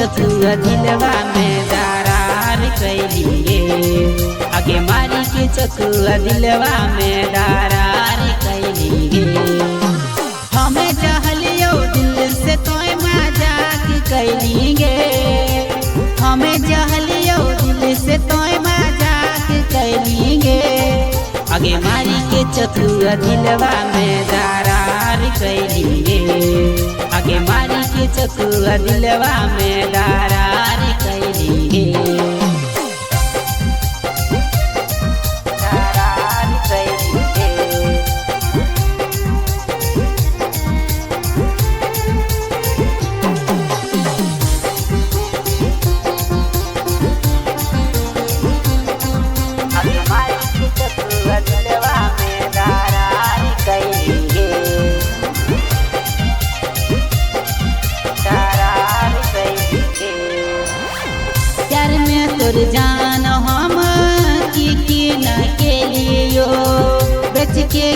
चकुआ दिलवा में दरार कैली गे। आगे मारी के चकुआ दिलवा में दरार कैली गे। हमें चाहलियो दिल से तोय मजाक कैली गे। हमें चाहलियो दिल से तोय मजाक कैली गे। आगे मारी के चकुआ दिलवा में दरार कैली गे। आगे मारी के चकुआ दिलवा में दरार कैली गे। दरार कैली गे। आगे मारी के चकुआ दिलवा में दरार कैली गे। प्यार में तोर जान हम की न के लियो। बेच के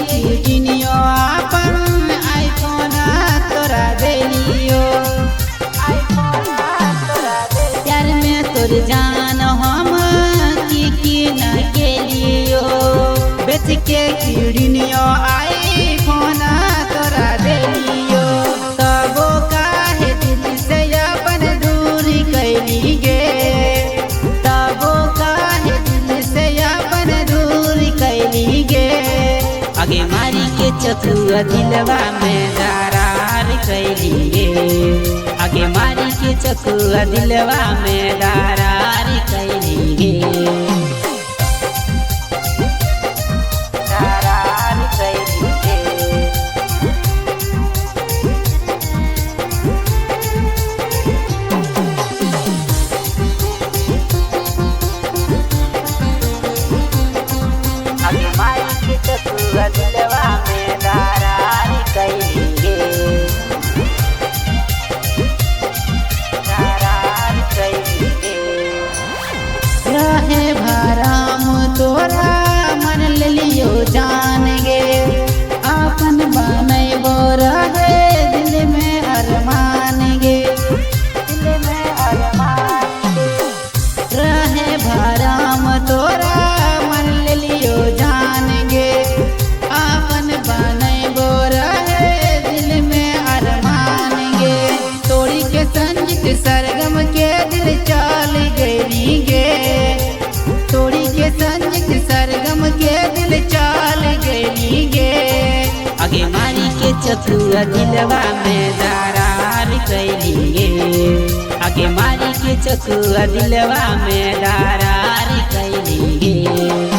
किनियो अपन आईफोन तोरा देलियो। प्यार में तोर जान हम की न के लियो। बेच के किनियो आईफोन तोरा देलियो। तबो काहे दिल से अपन दूरी कैली गे। तबो काहे दिल से अपन दूरी कैली गे। आगे मारी के चकुआ दिलवा में दरार कैली गे। आगे मारी के चकुआ दिलवा में दरार कैली गे। दरार कैली गे। आगे मारी के चकुआ दिलवा में दरार कैली गे। दरार कैली गे। रहे भराम तोरा मन लियो जान गे। अपन बनैबो रहे दिल में अरमान गे। दिल में अरमान गे। रहे भराम तोरा मन लियो जान गे। अपन बनैबो रहे दिल में अरमान गे। तोड़ी के संजीत सरगम के दिल चल गई गे। तोड़ी के संजीत सरगम के दिल चल गई गे। आगे मारी के चकुआ दिलवा में दरार कैली गे। आगे मारी के चकुआ दिलवा में दरार कैली गे।